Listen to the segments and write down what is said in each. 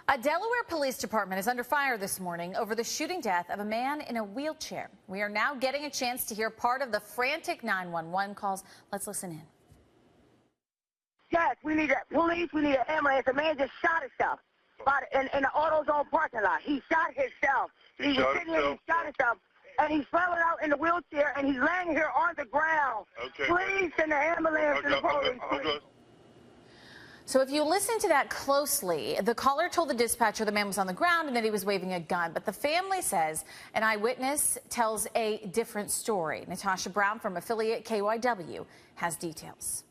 A Delaware police department is under fire this morning over the shooting death of a man in a wheelchair. We are now getting a chance to hear part of the frantic 911 calls. Let's listen in. Yes, we need a police, we need an ambulance. A man just shot himself in the AutoZone parking lot. He shot himself. He was sitting here, he shot himself, and he's falling out in the wheelchair, and he's laying here on the ground. Okay. Please send the ambulance and the police, please. So if you listen to that closely, the caller told the dispatcher the man was on the ground and that he was waving a gun. But the family says an eyewitness tells a different story. Natasha Brown from affiliate KYW has details.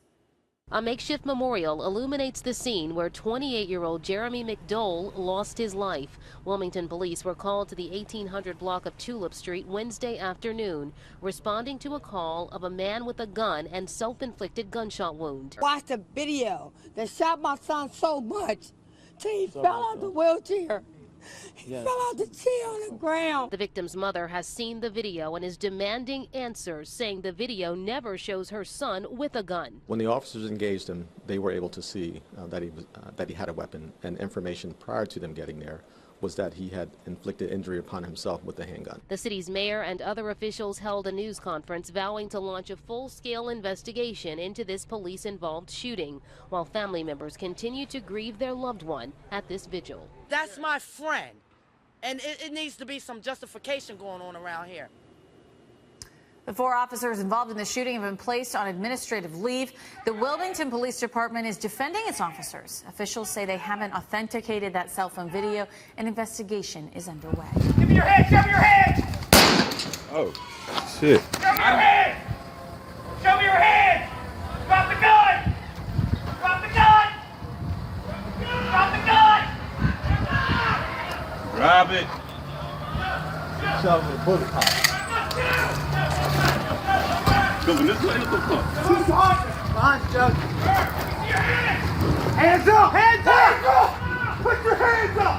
A makeshift memorial illuminates the scene where 28-year-old Jeremy McDole lost his life. Wilmington police were called to the 1800 block of Tulip Street Wednesday afternoon, responding to a call of a man with a gun and self-inflicted gunshot wound. Watched a video that shot my son so much till he fell out the wheelchair. He fell out the chair on the ground. The victim's mother has seen the video and is demanding answers, saying the video never shows her son with a gun. When the officers engaged him, they were able to see that he had a weapon, and information prior to them getting there was that he had inflicted injury upon himself with a handgun. The city's mayor and other officials held a news conference vowing to launch a full-scale investigation into this police-involved shooting, while family members continue to grieve their loved one at this vigil. That's my friend, and it needs to be some justification going on around here. The 4 officers involved in the shooting have been placed on administrative leave. The Wilmington Police Department is defending its officers. Officials say they haven't authenticated that cell phone video. An investigation is underway. Give me your hand! Show me your hand! Oh, shit. Show me your hand! Show me your hand! Drop the gun! Drop the gun! Drop the gun! Grab it. Shove the bullet pop. Going this way, look up. Behind you, Judge. Hands up! Hands up! Put your hands up!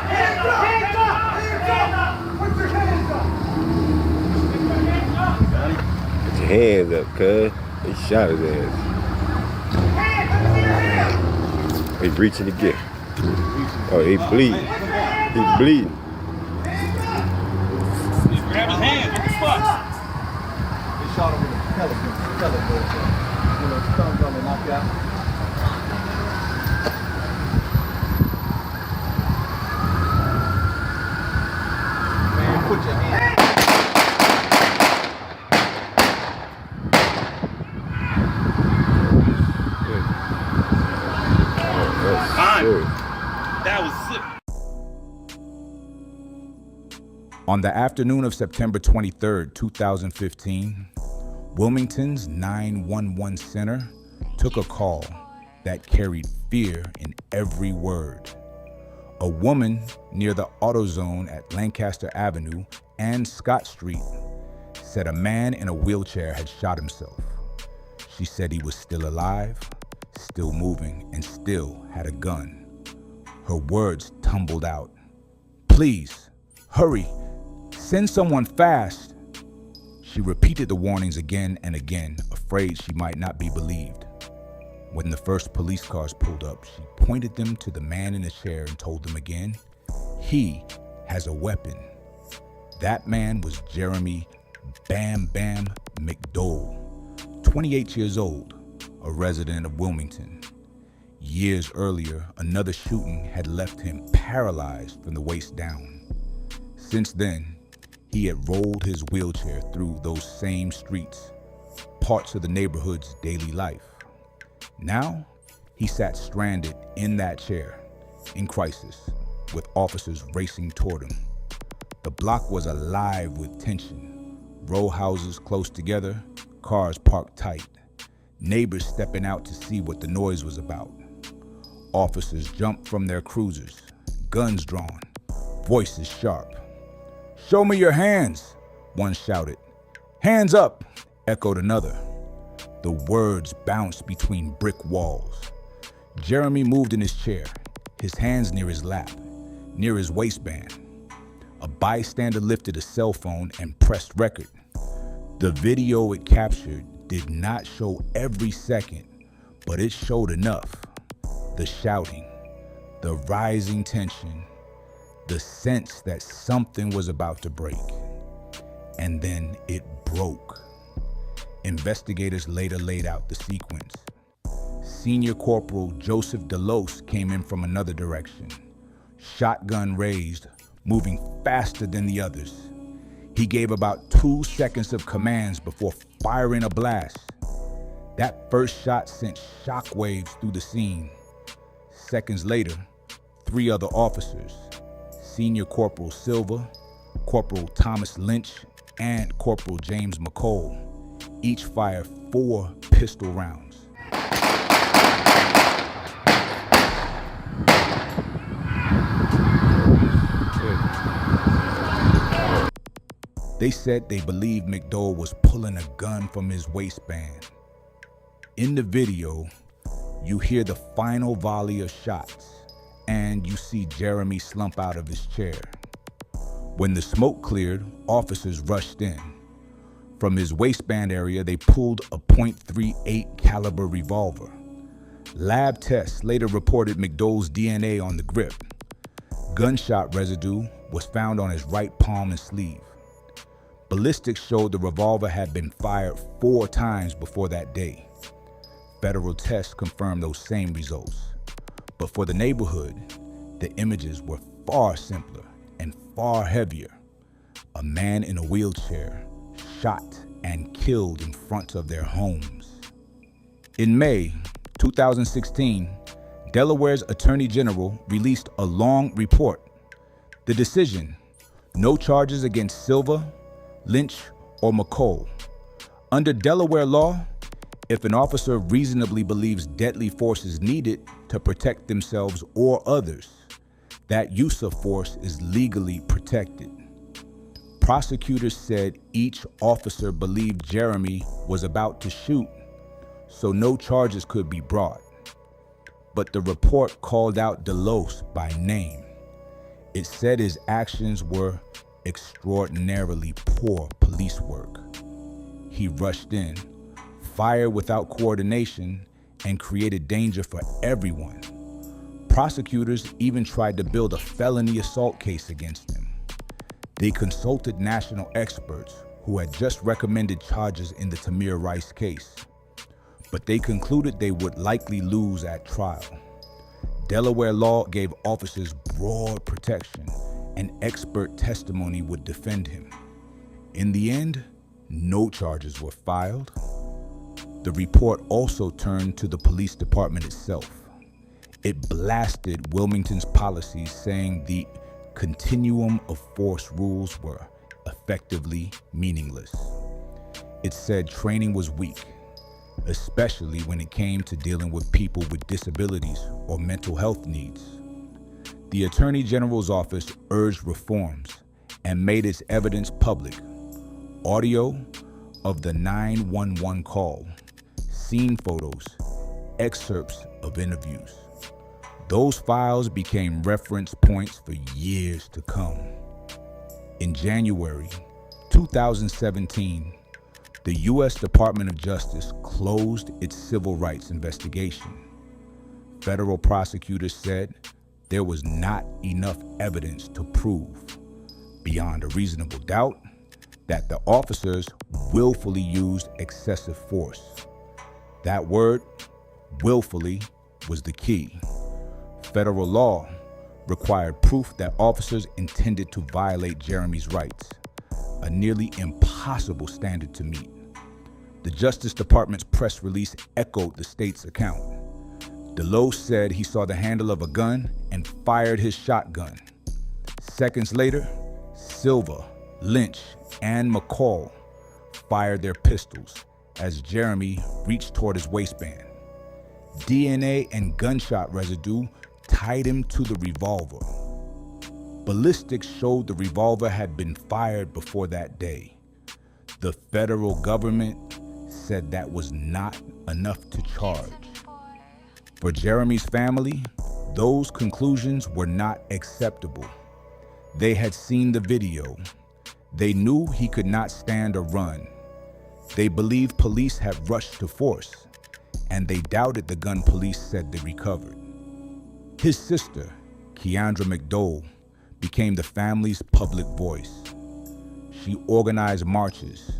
Hands up! Hands up! Hands up! Put your hands up! Put your hands up, cuz. They shot his ass. Hands! He's reaching again. Oh, he bleeding. He's bleeding. Grab his hands. What the fuck? They shot him with a pellet gun. You know, thumbs on the knockout. Man, put your hands. That was sick. On the afternoon of September 23, 2015, Wilmington's 911 center took a call that carried fear in every word. A woman near the AutoZone at Lancaster Avenue and Scott Street said a man in a wheelchair had shot himself. She said he was still alive, still moving, and still had a gun. Her words tumbled out. "Please, hurry. Send someone fast." She repeated the warnings again and again, afraid she might not be believed. When the first police cars pulled up, she pointed them to the man in the chair and told them again, he has a weapon. That man was Jeremy Bam Bam McDole, 28 years old, a resident of Wilmington. Years earlier, another shooting had left him paralyzed from the waist down. Since then, he had rolled his wheelchair through those same streets, parts of the neighborhood's daily life. Now, he sat stranded in that chair, in crisis, with officers racing toward him. The block was alive with tension. Row houses close together, cars parked tight, neighbors stepping out to see what the noise was about. Officers jumped from their cruisers, guns drawn, voices sharp. "Show me your hands," one shouted. "Hands up," echoed another. The words bounced between brick walls. Jeremy moved in his chair, his hands near his lap, near his waistband. A bystander lifted a cell phone and pressed record. The video it captured did not show every second, but it showed enough. The shouting, The rising tension, the sense that something was about to break. And then it broke. Investigators later laid out the sequence. Senior Corporal Joseph DeLose came in from another direction, shotgun raised, moving faster than the others. He gave about 2 seconds of commands before firing a blast. That first shot sent shockwaves through the scene. Seconds later, 3 other officers, Senior Corporal Silva, Corporal Thomas Lynch, and Corporal James McDole, each fired 4 pistol rounds. They said they believed McDole was pulling a gun from his waistband. In the video, you hear the final volley of shots, and you see Jeremy slump out of his chair. When the smoke cleared, officers rushed in. From his waistband area, they pulled a .38 caliber revolver. Lab tests later reported McDole's DNA on the grip. Gunshot residue was found on his right palm and sleeve. Ballistics showed the revolver had been fired 4 times before that day. Federal tests confirmed those same results. But for the neighborhood, the images were far simpler and far heavier. A man in a wheelchair, shot and killed in front of their homes. In May 2016, Delaware's Attorney General released a long report. The decision: no charges against Silva, Lynch, or McDole. Under Delaware law, if an officer reasonably believes deadly force is needed to protect themselves or others, that use of force is legally protected. Prosecutors said each officer believed Jeremy was about to shoot, so no charges could be brought. But the report called out DeLose by name. It said his actions were extraordinarily poor police work. He rushed in, fired without coordination, and created danger for everyone. Prosecutors even tried to build a felony assault case against him. They consulted national experts who had just recommended charges in the Tamir Rice case, but they concluded they would likely lose at trial. Delaware law gave officers broad protection, and expert testimony would defend him. In the end, no charges were filed. The report also turned to the police department itself. It blasted Wilmington's policies, saying the continuum of force rules were effectively meaningless. It said training was weak, especially when it came to dealing with people with disabilities or mental health needs. The Attorney General's office urged reforms and made its evidence public. Audio of the 911 call, scene photos, excerpts of interviews. Those files became reference points for years to come. In January 2017, the U.S. Department of Justice closed its civil rights investigation. Federal prosecutors said there was not enough evidence to prove, beyond a reasonable doubt, that the officers willfully used excessive force. That word, willfully, was the key. Federal law required proof that officers intended to violate Jeremy's rights, a nearly impossible standard to meet. The Justice Department's press release echoed the state's account. DeLose said he saw the handle of a gun and fired his shotgun. Seconds later, Silva, Lynch, and McDole fired their pistols as Jeremy reached toward his waistband. DNA and gunshot residue tied him to the revolver. Ballistics showed the revolver had been fired before that day. The federal government said that was not enough to charge. For Jeremy's family, those conclusions were not acceptable. They had seen the video. They knew he could not stand or run. They believed police had rushed to force, and they doubted the gun police said they recovered. His sister, Keandra McDole, became the family's public voice. She organized marches,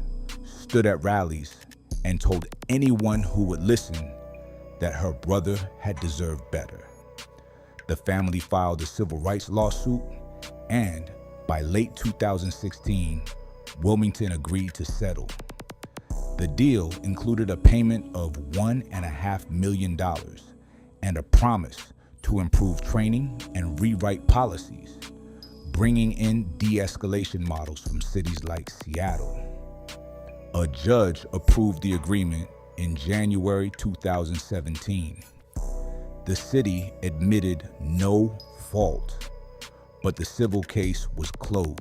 stood at rallies, and told anyone who would listen that her brother had deserved better. The family filed a civil rights lawsuit, and by late 2016, Wilmington agreed to settle. The deal included a payment of $1.5 million and a promise to improve training and rewrite policies, bringing in de-escalation models from cities like Seattle. A judge approved the agreement in January 2017. The city admitted no fault, but the civil case was closed.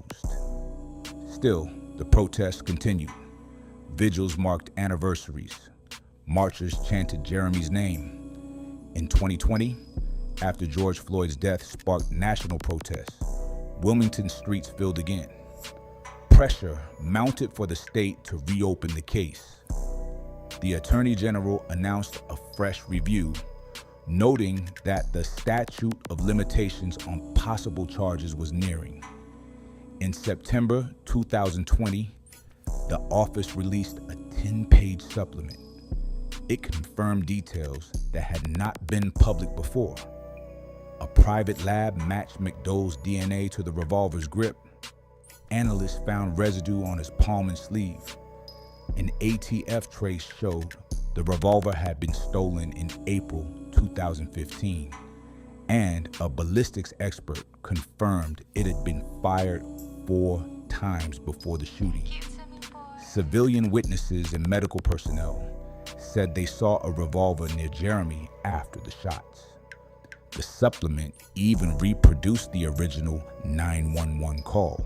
Still, the protests continued. Vigils marked anniversaries. Marchers chanted Jeremy's name. In 2020, after George Floyd's death sparked national protests, Wilmington streets filled again. Pressure mounted for the state to reopen the case. The Attorney General announced a fresh review, noting that the statute of limitations on possible charges was nearing. In September 2020, the office released a 10-page supplement. It confirmed details that had not been public before. A private lab matched McDole's DNA to the revolver's grip. Analysts found residue on his palm and sleeve. An ATF trace showed the revolver had been stolen in April 2015, and a ballistics expert confirmed it had been fired 4 times before the shooting. Civilian witnesses and medical personnel said they saw a revolver near Jeremy after the shots. The supplement even reproduced the original 911 call,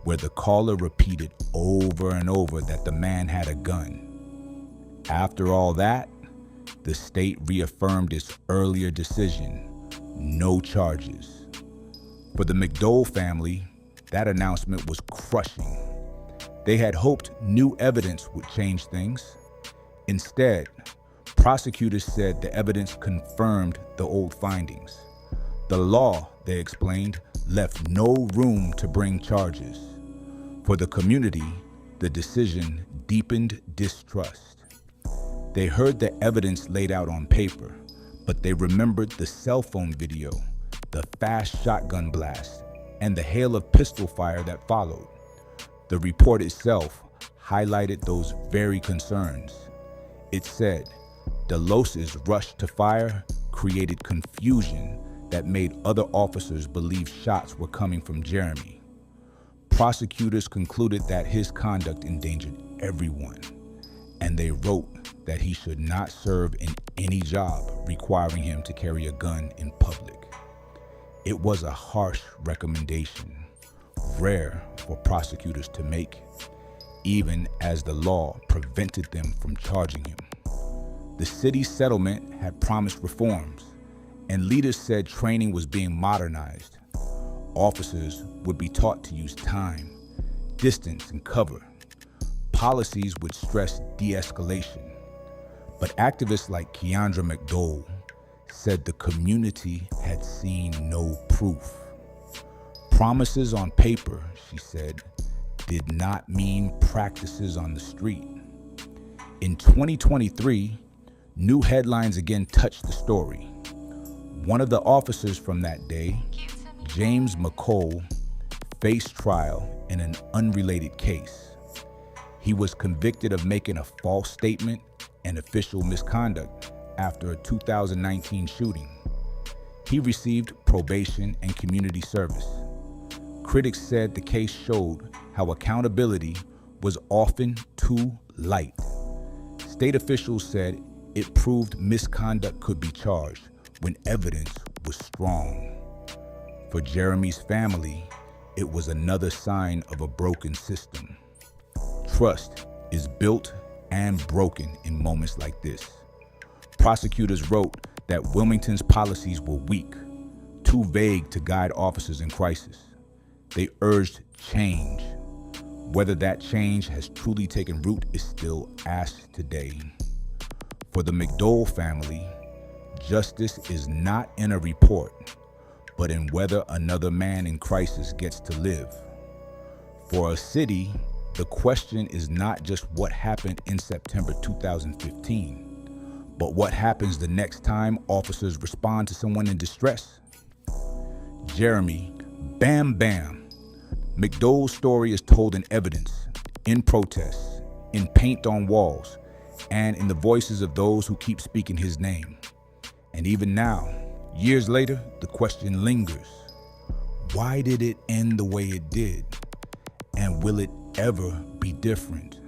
where the caller repeated over and over that the man had a gun. After all that, the state reaffirmed its earlier decision: no charges. For the McDole family, that announcement was crushing. They had hoped new evidence would change things. Instead, prosecutors said the evidence confirmed the old findings. The law, they explained, left no room to bring charges. For the community, the decision deepened distrust. They heard the evidence laid out on paper, but they remembered the cell phone video, the fast shotgun blast, and the hail of pistol fire that followed. The report itself highlighted those very concerns. It said, Delos's rush to fire created confusion that made other officers believe shots were coming from Jeremy. Prosecutors concluded that his conduct endangered everyone, and they wrote that he should not serve in any job requiring him to carry a gun in public. It was a harsh recommendation, rare for prosecutors to make, even as the law prevented them from charging him. The city's settlement had promised reforms, and leaders said training was being modernized. Officers would be taught to use time, distance, and cover. Policies would stress de-escalation. But activists like Keandra McDole said the community had seen no proof. Promises on paper, she said, did not mean practices on the street. In 2023, new headlines again touched the story. One of the officers from that day, James McDole, faced trial in an unrelated case. He was convicted of making a false statement and official misconduct after a 2019 shooting. He received probation and community service. Critics said the case showed how accountability was often too light. State officials said it proved misconduct could be charged when evidence was strong. For Jeremy's family, it was another sign of a broken system. Trust is built and broken in moments like this. Prosecutors wrote that Wilmington's policies were weak, too vague to guide officers in crisis. They urged change. Whether that change has truly taken root is still asked today. For the McDole family, justice is not in a report, but in whether another man in crisis gets to live. For a city, the question is not just what happened in September 2015, but what happens the next time officers respond to someone in distress. Jeremy Bam Bam McDole's story is told in evidence, in protests, in paint on walls, and in the voices of those who keep speaking his name. And even now, years later, the question lingers. Why did it end the way it did? And will it ever be different?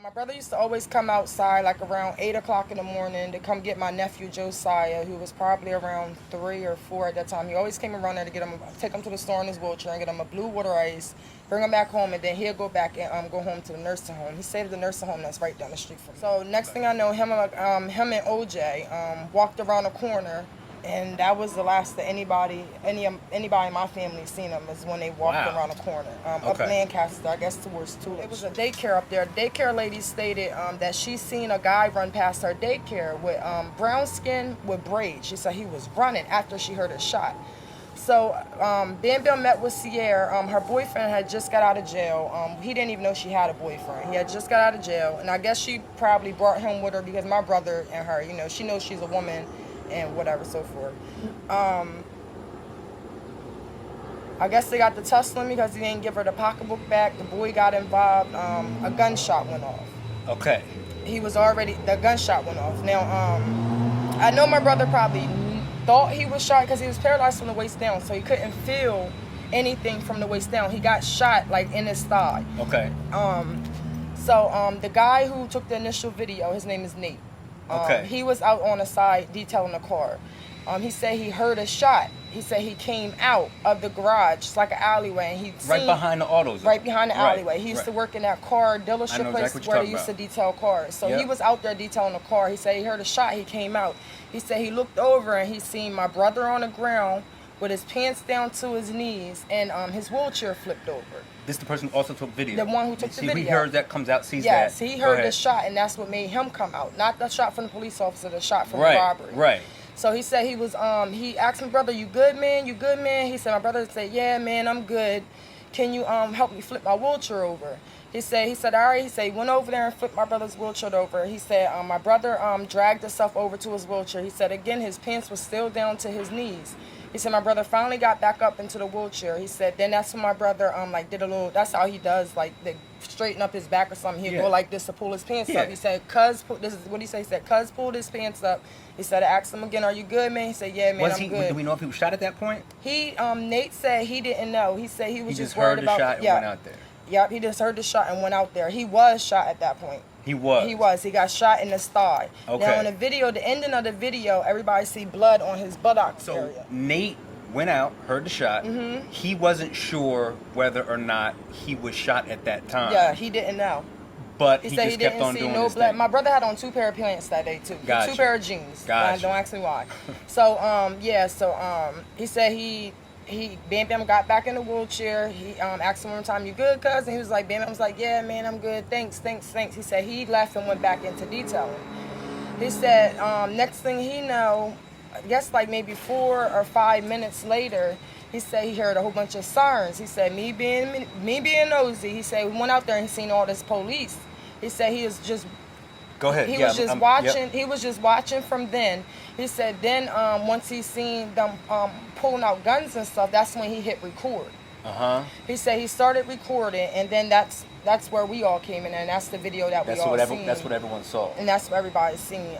My brother used to always come outside like around 8 o'clock in the morning to come get my nephew Josiah, who was probably around 3 or 4 at that time. He always came around there to take him to the store in his wheelchair and get him a blue water ice, bring him back home, and then he'll go back and go home to the nursing home. He stayed at the nursing home that's right down the street from me. So next thing I know, him and OJ walked around the corner, and that was the last that anybody in my family seen him, is when they walked around the corner. Up Lancaster, I guess towards Tulip. It was a daycare up there. The daycare lady stated that she seen a guy run past her daycare with brown skin with braids. She said he was running after she heard a shot. So Bam Bam met with Sierra. Her boyfriend had just got out of jail. He didn't even know she had a boyfriend. He had just got out of jail, and I guess she probably brought him with her because my brother and her, she knows she's a woman and whatever, so forth. I guess they got to tussling because he didn't give her the pocketbook back. The boy got involved. A gunshot went off. Okay. The gunshot went off. Now, I know my brother probably thought he was shot because he was paralyzed from the waist down, so he couldn't feel anything from the waist down. He got shot like in his thigh. Okay. So the guy who took the initial video, his name is Nate. He was out on the side detailing the car. He said he heard a shot. He said he came out of the garage. It's like an alleyway. And right behind the autos. Right behind the alleyway. He used to work in that car dealership place where they used to detail cars. So he was out there detailing the car. He said he heard a shot. He came out. He said he looked over and he seen my brother on the ground with his pants down to his knees and his wheelchair flipped over. This is the person who also took video. The one who took the video. He heard that, comes out, sees that. Yes, he heard the shot, and that's what made him come out. Not the shot from the police officer, the shot from the robbery. Right. So he said he was, he asked my brother, you good, man? You good, man? He said, my brother said, yeah, man, I'm good. Can you help me flip my wheelchair over? He said, all right. He said he went over there and flipped my brother's wheelchair over. He said my brother dragged himself over to his wheelchair. He said, again, his pants were still down to his knees. He said my brother finally got back up into the wheelchair. He said then that's when my brother did a little. That's how he does, like, they straighten up his back or something. He'd go like this to pull his pants up. He said, this is what he said. He said, cuz pulled his pants up. He said, I asked him again, are you good, man? He said, yeah, man, I'm good. Do we know if he was shot at that point? Nate said he didn't know. He said he was just worried about. He just heard the shot and went out there. Yep, he just heard the shot and went out there. He was shot at that point. He was. He got shot in his thigh. Okay. Now in the video, the ending of the video, everybody see blood on his buttocks area. So Nate went out, heard the shot. Mm-hmm. He wasn't sure whether or not he was shot at that time. Yeah, he didn't know. But he said just kept on doing no blood. Thing. My brother had on 2 pair of pants that day too. Gotcha. 2 pair of jeans. Gotcha. Don't ask me why. So he said he Bam Bam got back in the wheelchair. He asked him one time, you good, cuz? And he was like, Bam Bam was like, yeah, man, I'm good. Thanks. He said he left and went back into detailing. He said next thing he know, I guess like maybe 4 or 5 minutes later, he said he heard a whole bunch of sirens. He said me being nosy, he said we went out there and seen all this police. He said he was just Go ahead. He was just watching. Yep. He was just watching from then. He said then once he seen them pulling out guns and stuff, that's when he hit record. He said he started recording, and then that's where we all came in, and that's the video that we all seen. That's what everyone saw. And that's what everybody's seen.